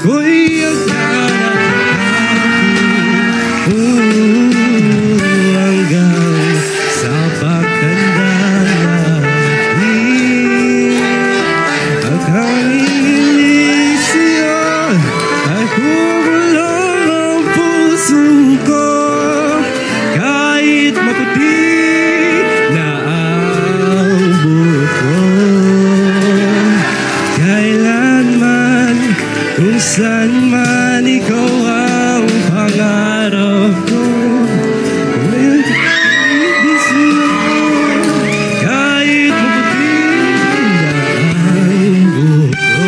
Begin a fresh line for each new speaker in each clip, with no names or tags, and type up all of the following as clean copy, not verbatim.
Ako'y ang hanggang sa pagtanda natin. Ang hangin siya ay kumulong ang puso ko. Kahit maputi na ang buko, kailanman kung saan man ikaw ang pangarap ko. Kahit maputi na ang buko.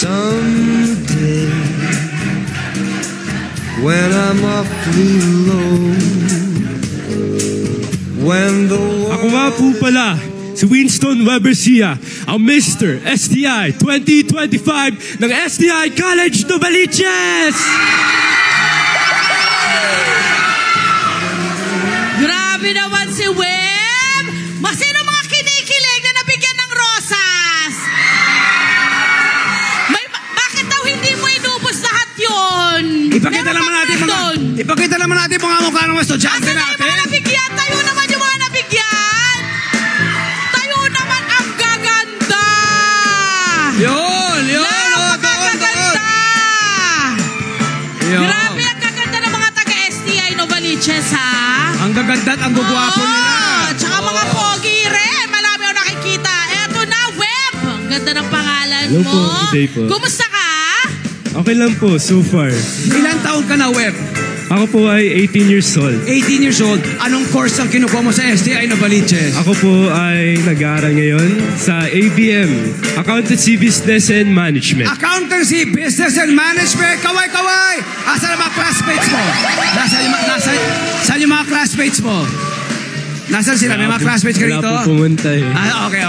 Someday, when I'm awfully low, when the
Ako nga po pala, si Winston Webersia, ang Mr. STI 2025 ng STI College Novaliches!
Grabe naman si Web! Masino mga kinikilig na nabigyan ng rosas? Bakit daw hindi mo inubos lahat yun?
Ipakita naman natin mga mukha ng estudyante
natin. Asan na yung mga nabigyan? Tayo naman yung mga nabigyan! Tayo naman ang gaganda!
Yun!
Napakaganda! Grabe ang gaganda ng mga taga-STI Novaliches, ha?
Ang gaganda at ang gugwapo nila.
Tsaka mga pogi rin. Malami ako nakikita. Eto na, Web! Ang ganda ng pangalan
Hello
mo.
po, good day po.
Kumusta ka?
Okay lang po, so far.
Ilan taon ka na, Web?
Ako po ay 18 years old.
18 years old. Anong course ang kinukuha mo sa STI Novaliches?
Ako po ay nag-aaral ngayon sa ABM, Accountancy, Business and Management.
Accountancy, Business and Management. Kaway! Asan ang mga classmates mo? Nasaan yung mga classmates mo? Nasaan sila? May mga classmates ka rito?
Wala po pumunta eh.
Okay.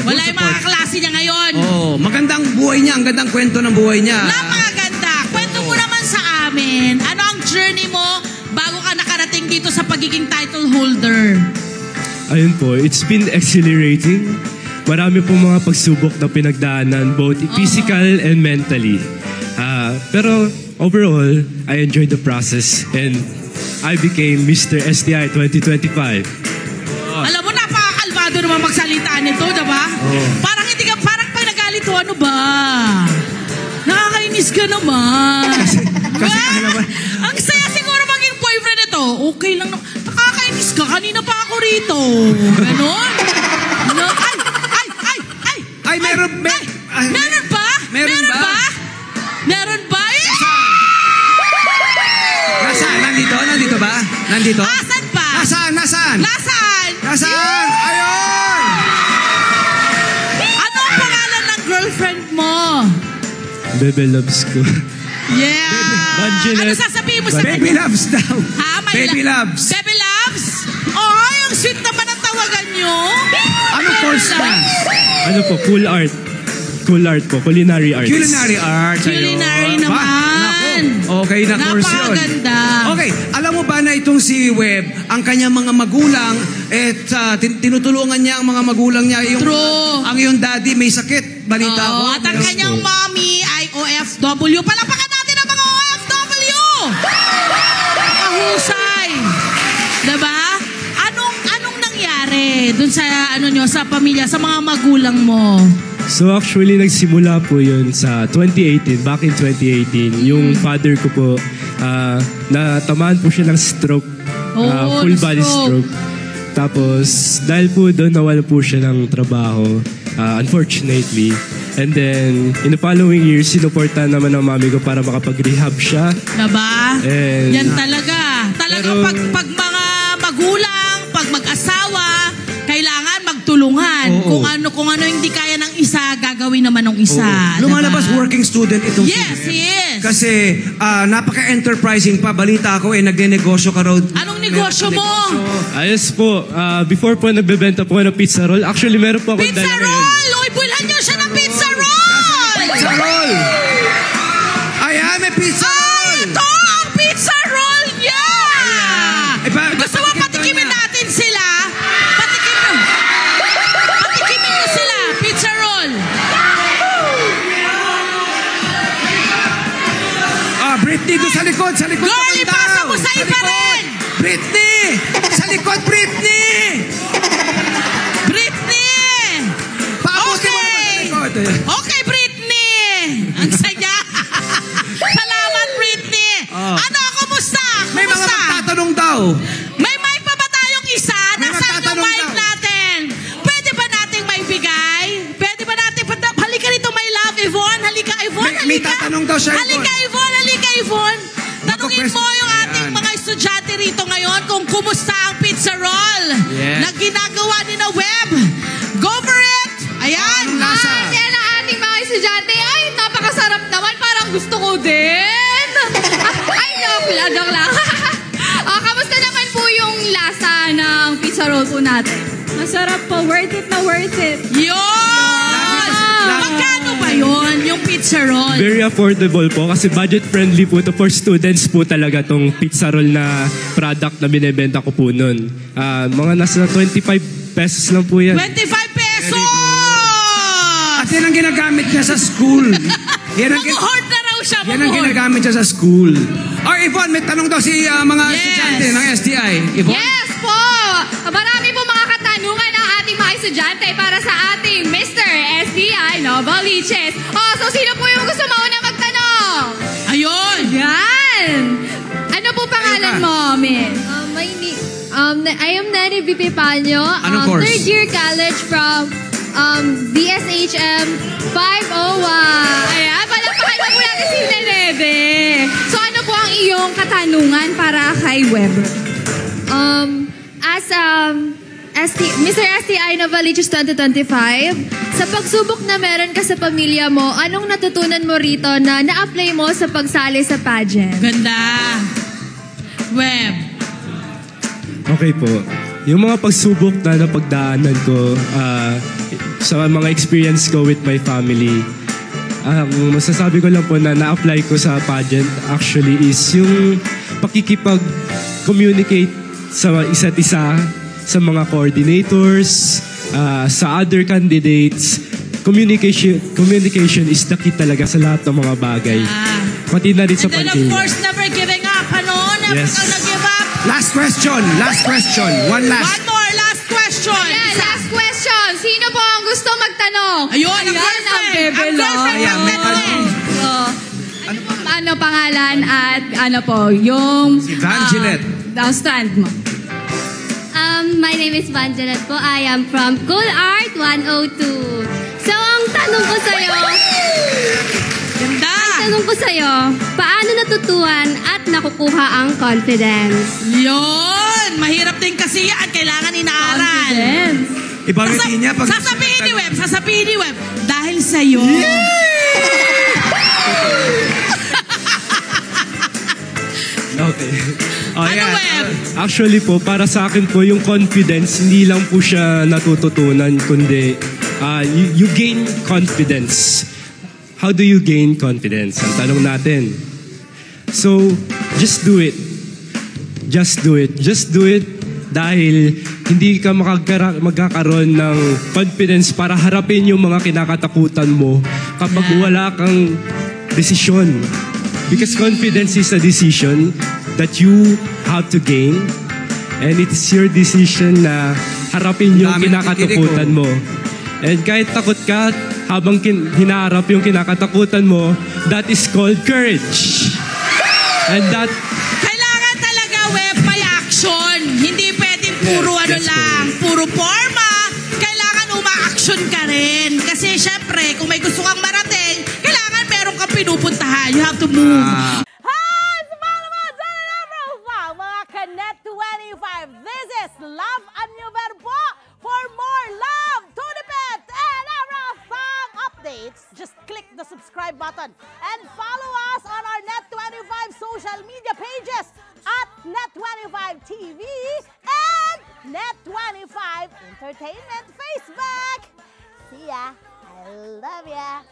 Wala yung mga klase niya ngayon.
Oh, magandang buhay niya. Ang gandang kwento ng buhay niya.
Napakaganda. Kwento mo naman sa amin. Ano ang journey mo bago ka nakarating dito sa pagiging title holder?
Ayun po, it's been exhilarating. Marami po mga pagsubok na pinagdaanan, both physical and mentally. Pero overall, I enjoyed the process and I became Mr. STI 2025.
Alam mo, napakakalmado naman magsalita nito, diba? Parang hindi ka, parang pag nagalit, ano ba? Nakakainis ka naman.
Kasi ano naman?
Ang saya siguro maging boyfriend nito. Okay lang. Nakakainis ka. Kanina pa ako rito. Ganon? No? Ay, meron ba? Meron ba?
Nasaan? Nandito ba? Nandito?
Asan pa?
Nasaan? Ayun!
Ano ang pangalan ng girlfriend mo?
Bebe loves ko.
Yeah!
Banjinet.
Ano sasabihin mo sa
Baby loves daw.
Ha?
Baby loves.
Baby loves? Pinapapagan nyo?
Anong course ka?
Ano po, cool art. Cool art po, culinary arts.
Culinary arts.
Culinary
ayun.
naman.
Naku, okay na course yun.
Napakaganda.
Okay, alam mo ba na itong si Web, ang kanyang mga magulang, tinutulungan niya ang mga magulang niya.
True.
Ang iyong daddy may sakit, balita ko.
At ang kanyang mommy ay OFW. Palapakan natin ang mga OFW! Mahusay. Diba? Anong nangyari dun sa, sa pamilya, sa mga magulang mo?
So actually, nagsimula po yun sa 2018, back in 2018. Yung father ko po, natamaan po siya ng stroke, full body stroke. Tapos, dahil po doon, nawala po siya ng trabaho, unfortunately. And then, in the following years, sinuporta naman ng mami ko para makapag-rehab siya.
Diba?
And,
yan talaga. Talaga pag mga magulang, pag mag-asawa, kailangan magtulungan.
Oo.
Kung ano hindi kaya ng isa, gagawin naman ng isa.
Oo. Lumalabas
diba?
working student itong
Yes,
si Web.
yes.
Kasi napaka-enterprising pa. Balita ko nagne-negosyo ka raw.
Anong negosyo mo?
ayos po, before po nagbebenta po ng pizza roll, actually meron po akong
Pizza
dala ngayon.
roll! Uy, bulhan nyo siya ng pizza roll!
Pizza roll! Ayan, may pizza roll!
Ito ang pizza roll niya! Gusto mo patikimin natin sila? Patikimin nyo sila, pizza roll.
Britney, doon sa likod, sa likod.
Girl, ipasa mo sa iba rin!
Britney! Sa likod, Britney!
Britney!
Pabuti mo naman sa likod.
Okay, Britney! Ang saya! Salamat, Britney! Ano, kumusta?
May mga magtatanong daw.
May mic pa ba tayong isa?
May
Nasaan yung
magtatanong
mic
daw.
natin? Pwede ba nating maibigay? Pwede ba natin? Halika rito, my love, Yvonne. Halika, Yvonne.
May tatanong daw siya, Yvonne.
Halika, Yvonne. Halika, Yvonne. Tanungin mo yung ating
Ayan.
mga estudyante rito ngayon kung kumusta ang pizza roll
Yes.
na ginagawa ni na Web. Go for it! Ayan.
Anong lasa?
Yan ang ating mga estudyante. Ay, napakasarap naman. Parang gusto ko din. Ay, joke lang. Kamusta naman po yung lasa ng pizza roll po natin? Masarap po. Worth it na worth it.
Yun! Magkano ba yun, yung pizza roll?
Very affordable po kasi budget-friendly po to for students po talaga tong pizza roll na product na binibenta ko po nun. Mga nasa 25 pesos lang po yan.
25 pesos!
At yan ang ginagamit niya sa school.
Mag-hoard na raw siya.
Yan ang ginagamit niya sa school. Or Yvonne, may tanong daw si mga estudyante ng STI. Yvonne?
Yes po! Marami po mga katanungan ang ating mga estudyante para sa ating Mr. STI Novaliches. So sino po yung gusto mauna magtanong?
Ayun!
Yan! Ano po pangalan
Ayun ka.
mo, Miss? I am Nani Bipipanyo.
Anong course?
Third year college from DSHM 501. Ayan, palapakan mo po natin si Nenebe. So ano po ang iyong katanungan para kay Web? Mr. STI Novaliches 2025, sa pagsubok na meron ka sa pamilya mo, anong natutunan mo rito na na-apply mo sa pagsali sa pageant?
Ganda. Web.
Okay po. Yung mga pagsubok na napagdaanan ko sa mga experience ko with my family, ang masasabi ko lang po na na-apply ko sa pageant actually is yung pakikipag-communicate sa isa't isa, sa mga coordinators, sa other candidates. Communication is the key talaga sa lahat ng mga bagay. Pati na rin sa
And then of
pag-ibig.
course, never giving up. Ano? Never
Yes.
kang nag-give up.
Last question.
One more, last question.
Yeah, last question. Sino po ang gusto magtanong?
Ayun, ang
Ayan,
girlfriend.
ang bebe
Ang girlfriend
lang.
ang tanong.
So, ano pangalan at ano po, yung...
Si Vangelet.
stand mo.
My name is Vangelet po. I am from Cool Art 102. So, ang tanong ko sa'yo,
Ganda.
paano natutuhan at nakukuha ang confidence?
Yun. Mahirap din kasi yan. Kailangan inaaral.
Ibangiti niya pag...
Sasabihin ni Web. Dahil sa'yo.
Okay. Oh,
Ano, Web?
Actually po, para sa akin po, yung confidence, hindi lang po siya natututunan, kundi you gain confidence. How do you gain confidence? Ang tanong natin. So, just do it. Just do it. Just do it dahil hindi ka magkakaroon ng confidence para harapin yung mga kinakatakutan mo kapag wala kang desisyon. Because confidence is a decision that you have to gain, and it's your decision na harapin yung kinakatakutan mo. And kahit takot ka, habang hinaharap yung kinakatakutan mo, that is called courage. And that...
Kailangan talaga, Web, may action. Hindi pwedeng puro puro forma. Kailangan uma-action ka rin. Kasi syempre, kung may gusto kang marating, kailangan meron kang pinupuntahan. You have to move.
Hi! Sumalama dyan na mga Kanet 25. This is Love and New Verbo. For more love, Tunipet, and everything updates, just click the subscribe button and follow us on our Net25 social media pages at Net25 TV and Net25 Entertainment Facebook. See ya. I love ya.